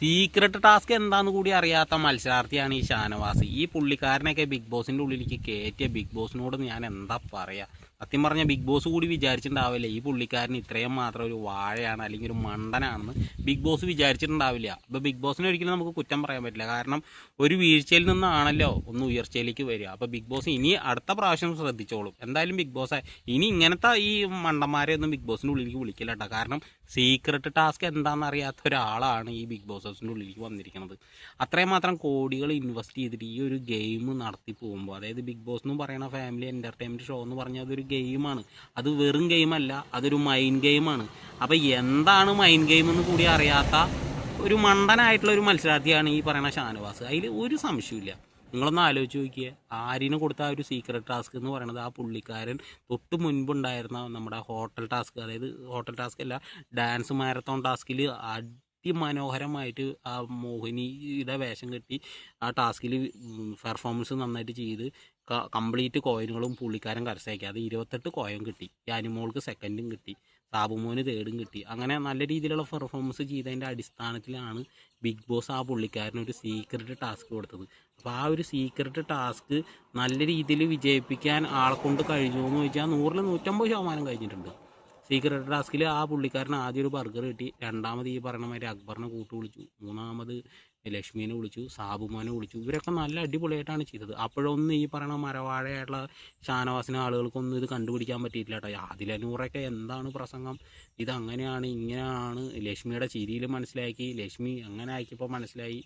Secret task എന്താന്ന് കൂടി അറിയാത്ത മത്സരാർത്ഥിയാണ് ഈ ഷാനവാസ്. ഈ പുള്ളിക്കാരനൊക്കെ ബിഗ് ബോസിൻ്റെ ഉള്ളിലേക്ക് കയറ്റിയ ബിഗ് ബോസിനോട് ഞാൻ എന്താ പറയുക. സത്യം പറഞ്ഞാൽ ബിഗ് ബോസ് കൂടി വിചാരിച്ചിട്ടുണ്ടാവില്ല ഈ പുള്ളിക്കാരൻ ഇത്രയും മാത്രം ഒരു വാഴയാണ് അല്ലെങ്കിൽ ഒരു മണ്ടനാണെന്ന് ബിഗ് ബോസ് വിചാരിച്ചിട്ടുണ്ടാവില്ല. അപ്പോൾ ബിഗ് ബോസിനെ ഒരിക്കലും നമുക്ക് കുറ്റം പറയാൻ പറ്റില്ല. കാരണം ഒരു വീഴ്ചയിൽ നിന്നാണല്ലോ ഒന്ന് ഉയർച്ചയിലേക്ക് വരിക. അപ്പോൾ ബിഗ് ബോസ് ഇനി അടുത്ത പ്രാവശ്യം ശ്രദ്ധിച്ചോളും. എന്തായാലും ബിഗ് ബോസ് ഇനി ഇങ്ങനത്തെ ഈ മണ്ടന്മാരെ ഒന്നും ബിഗ് ബോസിൻ്റെ ഉള്ളിലേക്ക് വിളിക്കില്ല കേട്ടോ. കാരണം സീക്രട്ട് ടാസ്ക് എന്താണെന്ന് അറിയാത്ത ഒരാളാണ് ഈ ബിഗ് ബോസിൻ്റെ ഉള്ളിലേക്ക് വന്നിരിക്കുന്നത്. അത്രയും മാത്രം കോടികൾ ഇൻവെസ്റ്റ് ചെയ്തിട്ട് ഈ ഒരു ഗെയിം നടത്തി പോകുമ്പോൾ, അതായത് ബിഗ് ബോസ് എന്ന് പറയുന്ന ഫാമിലി എൻ്റർടൈൻമെൻറ്റ് ഷോ എന്ന് പറഞ്ഞാൽ അതൊരു ഗെയിമാണ്. അത് വെറും ഗെയിമല്ല, അതൊരു മൈൻഡ് ഗെയിമാണ്. അപ്പോൾ എന്താണ് മൈൻഡ് ഗെയിം എന്ന് കൂടി അറിയാത്ത ഒരു മണ്ടനായിട്ടുള്ള ഒരു മത്സരാർത്ഥിയാണ് ഈ പറയുന്ന ഷാനവാസ്. അതിൽ ഒരു സംശയമില്ല. നിങ്ങളൊന്ന് ആലോചിച്ച് നോക്കിയേ, ആരിന് കൊടുത്ത ആ ഒരു സീക്രട്ട് ടാസ്ക് എന്ന് പറയുന്നത് ആ പുള്ളിക്കാരൻ തൊട്ട് മുൻപുണ്ടായിരുന്ന നമ്മുടെ ഹോട്ടൽ ടാസ്ക്, അതായത് ഹോട്ടൽ ടാസ്ക് അല്ല, ഡാൻസ് മാരത്തോൺ ടാസ്കിൽ അതിമനോഹരമായിട്ട് ആ മോഹിനിയുടെ വേഷം കെട്ടി ആ ടാസ്കിൽ പെർഫോമൻസ് നന്നായിട്ട് ചെയ്ത് കംപ്ലീറ്റ് കോയിനുകളും പുള്ളിക്കാരൻ കരസ്ഥമാക്കി. അത് 28 കോയിൻ കിട്ടി. ഈ അനിമോൾക്ക് സെക്കൻഡും കിട്ടി, സാബുമോന് തേർഡും കിട്ടി. അങ്ങനെ നല്ല രീതിയിലുള്ള പെർഫോമൻസ് ചെയ്തതിൻ്റെ അടിസ്ഥാനത്തിലാണ് ബിഗ് ബോസ് ആ പുള്ളിക്കാരനൊരു സീക്രട്ട് ടാസ്ക് കൊടുത്തത്. അപ്പോൾ ആ ഒരു സീക്രട്ട് ടാസ്ക് നല്ല രീതിയിൽ വിജയിപ്പിക്കാൻ ആളെ കൊണ്ട് കഴിഞ്ഞു എന്ന് ചോദിച്ചാൽ 100-ൽ 150% കഴിഞ്ഞിട്ടുണ്ട്. സീക്രട്ട് ടാസ്കിൽ ആ പുള്ളിക്കാരന് ആദ്യം ഒരു ബർഗർ കിട്ടി, രണ്ടാമത് ഈ പറഞ്ഞ മാതിരി അക്ബറിനെ കൂട്ടു വിളിച്ചു, മൂന്നാമത് ലക്ഷ്മീനെ വിളിച്ചു, സാബുമാനെ വിളിച്ചു. ഇവരൊക്കെ നല്ല അടിപൊളിയായിട്ടാണ് ചെയ്തത്. അപ്പോഴൊന്നും ഈ പറയുന്ന മരവാഴയായിട്ടുള്ള ഷാനവാസിനെ ആളുകൾക്കൊന്നും ഇത് കണ്ടുപിടിക്കാൻ പറ്റിയിട്ടില്ല കേട്ടോ. അതിലൂറൊക്കെ എന്താണ് പ്രസംഗം, ഇതങ്ങനെയാണ് ഇങ്ങനെയാണ്, ലക്ഷ്മിയുടെ ചിരിയിൽ മനസ്സിലാക്കി, ലക്ഷ്മി അങ്ങനെ ആക്കിയപ്പോൾ മനസ്സിലായി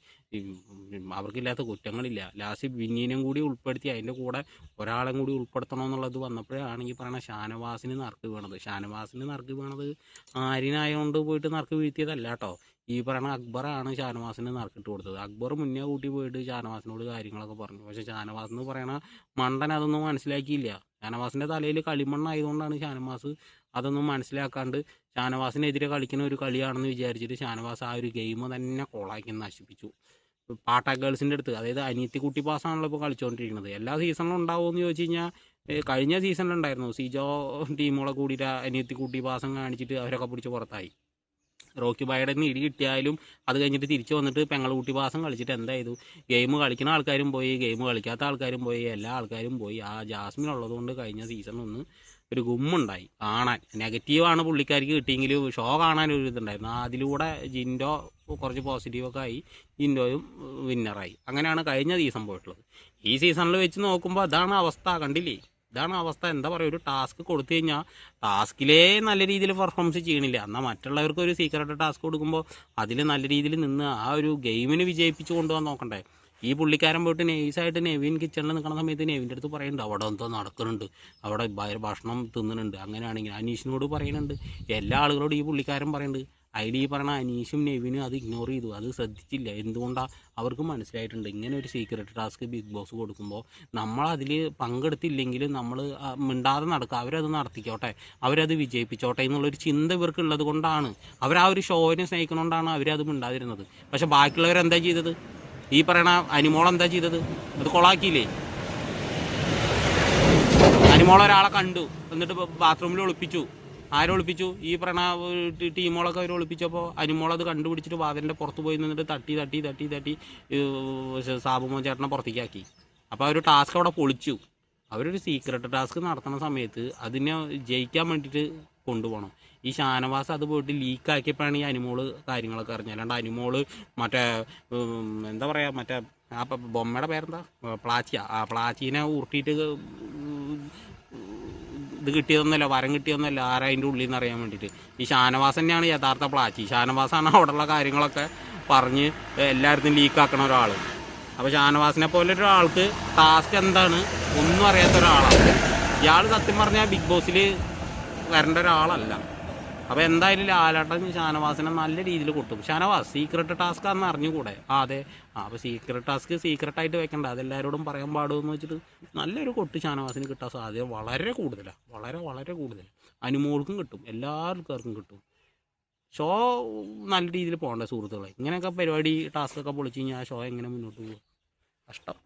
അവർക്കില്ലാത്ത കുറ്റങ്ങളില്ല. ലാസ്റ്റ് വിന്നീനും കൂടി ഉൾപ്പെടുത്തി അതിൻ്റെ കൂടെ ഒരാളെ കൂടി ഉൾപ്പെടുത്തണമെന്നുള്ളത് വന്നപ്പോഴാണ് ഈ പറയുന്ന ഷാനവാസിന് നറുക്ക് വീണത്. ഷാനവാസിന് നറുക്ക് വീണത് ആര്യനായതുകൊണ്ട് പോയിട്ട് നറുക്ക് വീഴ്ത്തിയതല്ല കേട്ടോ. ഈ പറയുന്ന അക്ബറാണ് ഷാനവാസിന് നറുക്കിട്ട് കൊടുത്തത്. അക്ബർ മുന്നേ കൂട്ടി പോയിട്ട് ഷാനവാസിനോട് കാര്യങ്ങളൊക്കെ പറഞ്ഞു. പക്ഷേ ഷാനവാസ് എന്ന് പറയണ മണ്ടൻ അതൊന്നും മനസ്സിലാക്കിയില്ല. ഷാനവാസിൻ്റെ തലയിൽ കളിമണ്ണായതുകൊണ്ടാണ് ഷാനവാസ് അതൊന്നും മനസ്സിലാക്കാണ്ട് ഷാനവാസിനെതിരെ കളിക്കുന്ന ഒരു കളിയാണെന്ന് വിചാരിച്ചിട്ട് ഷാനവാസ് ആ ഒരു ഗെയിം തന്നെ കോളാക്കി നശിപ്പിച്ചു. പാട്ട ഗേൾസിൻ്റെ അടുത്ത്, അതായത് അനിയത്തി കുട്ടി പാസ്സാണല്ലോ ഇപ്പോൾ കളിച്ചുകൊണ്ടിരിക്കുന്നത്. എല്ലാ സീസണിലും ഉണ്ടാവുമെന്ന് ചോദിച്ചു കഴിഞ്ഞാൽ കഴിഞ്ഞ സീസണിലുണ്ടായിരുന്നു. സിജോ ടീമുകളെ കൂടിയിട്ട് അനിയത്തി കുട്ടി പാസം കാണിച്ചിട്ട് അവരൊക്കെ പിടിച്ച് പുറത്തായി. റോക്കി ബായുടെ നിന്ന് ഇടി കിട്ടിയാലും അത് കഴിഞ്ഞിട്ട് തിരിച്ചു വന്നിട്ട് പെങ്ങളുട്ടി പാസം കളിച്ചിട്ട് എന്തായത്, ഗെയിം കളിക്കുന്ന ആൾക്കാരും പോയി, ഗെയിം കളിക്കാത്ത ആൾക്കാരും പോയി, എല്ലാ ആൾക്കാരും പോയി. ആ ജാസ്മിൻ ഉള്ളതുകൊണ്ട് കഴിഞ്ഞ സീസണിലൊന്ന് ഒരു ഗുമ്മുണ്ടായി. കാണാൻ നെഗറ്റീവാണ് പുള്ളിക്കാർക്ക് കിട്ടിയെങ്കിലും ഷോ കാണാൻ ഒരു ഇതുണ്ടായിരുന്നു. അതിലൂടെ ജിൻഡോ കുറച്ച് പോസിറ്റീവൊക്കെ ആയി, ജിൻഡോയും വിന്നറായി. അങ്ങനെയാണ് കഴിഞ്ഞ സീസൺ പോയിട്ടുള്ളത്. ഈ സീസണിൽ വെച്ച് നോക്കുമ്പോൾ അതാണ് അവസ്ഥ. കണ്ടില്ലേ, ഇതാണ് അവസ്ഥ. എന്താ പറയുക, ഒരു ടാസ്ക് കൊടുത്തു കഴിഞ്ഞാൽ ടാസ്കിലേ നല്ല രീതിയിൽ പെർഫോമൻസ് ചെയ്യണില്ല. എന്നാൽ മറ്റുള്ളവർക്ക് ഒരു സീക്രട്ട് ടാസ്ക് കൊടുക്കുമ്പോൾ അതിൽ നല്ല രീതിയിൽ നിന്ന് ആ ഒരു ഗെയിമിന് വിജയിപ്പിച്ച് കൊണ്ടുപോകാൻ നോക്കണ്ടേ. ഈ പുള്ളിക്കാരൻ പോയിട്ട് നൈസായിട്ട് നെവിൻ കിച്ചണിൽ നിൽക്കുന്ന സമയത്ത് നെവിൻ്റെ അടുത്ത് പറയുന്നുണ്ട് അവിടെ എന്തോ നടക്കുന്നുണ്ട്, അവിടെ ഭക്ഷണം തിന്നുന്നുണ്ട്, അങ്ങനെയാണെങ്കിൽ അനീഷിനോട് പറയുന്നുണ്ട്, എല്ലാ ആളുകളോടും ഈ പുള്ളിക്കാരൻ പറയുന്നുണ്ട്. അതിൽ ഈ പറഞ്ഞ അനീഷും നെവിനും അത് ഇഗ്നോർ ചെയ്തു, അത് ശ്രദ്ധിച്ചില്ല. എന്തുകൊണ്ടാണ് അവർക്ക് മനസ്സിലായിട്ടുണ്ട് ഇങ്ങനെ ഒരു സീക്രട്ട് ടാസ്ക് ബിഗ് ബോസ് കൊടുക്കുമ്പോൾ നമ്മളതിൽ പങ്കെടുത്തില്ലെങ്കിലും നമ്മൾ മിണ്ടാതെ നടക്കുക, അവരത് നടത്തിക്കോട്ടെ, അവരത് വിജയിപ്പിച്ചോട്ടെ എന്നുള്ളൊരു ചിന്ത ഇവർക്കുള്ളത് കൊണ്ടാണ്, അവർ ആ ഒരു ഷോയിനെ സ്നേഹിക്കുന്നതുകൊണ്ടാണ് അവരത് മിണ്ടാതിരുന്നത്. പക്ഷെ ബാക്കിയുള്ളവരെന്താ ചെയ്തത്, ഈ പറയണ അനിമോൾ എന്താ ചെയ്തത്, അത് കൊളാക്കിയില്ലേ. അനിമോൾ ഒരാളെ കണ്ടു, എന്നിട്ട് ബാത്റൂമിൽ ഒളിപ്പിച്ചു. ആരൊളിപ്പിച്ചു, ഈ പറഞ്ഞ ടീമുകളൊക്കെ അവർ ഒളിപ്പിച്ചപ്പോൾ അനിമോളത് കണ്ടുപിടിച്ചിട്ട് വാതിലിൻ്റെ പുറത്ത് പോയി നിന്നിട്ട് തട്ടി സാബുമോൻ ചേട്ടനെ പുറത്തേക്കാക്കി. അപ്പോൾ അവർ ടാസ്ക് അവിടെ പൊളിച്ചു. അവരൊരു സീക്രട്ട് ടാസ്ക് നടത്തുന്ന സമയത്ത് അതിനെ ജയിക്കാൻ വേണ്ടിയിട്ട് കൊണ്ടുപോകണം. ഈ ഷാനവാസ് അത് പോയിട്ട് ലീക്കാക്കിയപ്പോഴാണ് ഈ അനിമോള് കാര്യങ്ങളൊക്കെ അറിഞ്ഞത്. അല്ലാണ്ട് അനിമോള് മറ്റേ എന്താ പറയുക, മറ്റേ ആ ബൊമ്മയുടെ പേരെന്താ, പ്ലാച്ചിയ, ആ പ്ലാച്ചീനെ ഉരുട്ടിയിട്ട് ഇത് കിട്ടിയതൊന്നുമല്ല, വരം കിട്ടിയതൊന്നുമല്ല, ആരാ അതിൻ്റെ ഉള്ളിൽ നിന്ന് അറിയാൻ വേണ്ടിയിട്ട്. ഈ ഷാനവാസ് തന്നെയാണ് യഥാർത്ഥ പ്ലാച്ചി. ഷാനവാസാണ് അവിടെയുള്ള കാര്യങ്ങളൊക്കെ പറഞ്ഞ് എല്ലായിടത്തും ലീക്കാക്കണ ഒരാൾ. അപ്പോൾ ഷാനവാസിനെ പോലെ ഒരാൾക്ക് ടാസ്ക് എന്താണ് ഒന്നും അറിയാത്ത ഒരാളാണ് ഇയാൾ. സത്യം പറഞ്ഞാൽ ബിഗ് ബോസിൽ വരേണ്ട ഒരാളല്ല. അപ്പോൾ എന്തായാലും ലാലേട്ടൻ ഷാനവാസിനെ നല്ല രീതിയിൽ കൊട്ടും. ഷാനവാസ് സീക്രട്ട് ടാസ്ക് ആണെന്ന് അറിഞ്ഞുകൂടെ? അതെ, അപ്പോൾ സീക്രട്ട് ടാസ്ക് സീക്രട്ടായിട്ട് വെക്കണ്ട, അതെല്ലാവരോടും പറയാൻ പാടുമെന്ന് വെച്ചിട്ട് നല്ലൊരു കൊട്ട് ഷാനവാസിന് കിട്ടാൻ സാധ്യത വളരെ കൂടുതലാണ്, വളരെ കൂടുതൽ. അനുമോൾക്കും കിട്ടും, എല്ലാ ആൾക്കാർക്കും കിട്ടും. ഷോ നല്ല രീതിയിൽ പോകണ്ടേ സുഹൃത്തുക്കളെ. ഇങ്ങനെയൊക്കെ പരിപാടി ടാസ്കൊക്കെ പൊളിച്ച് കഴിഞ്ഞാൽ ആ ഷോ എങ്ങനെ മുന്നോട്ട് പോകും? കഷ്ടം.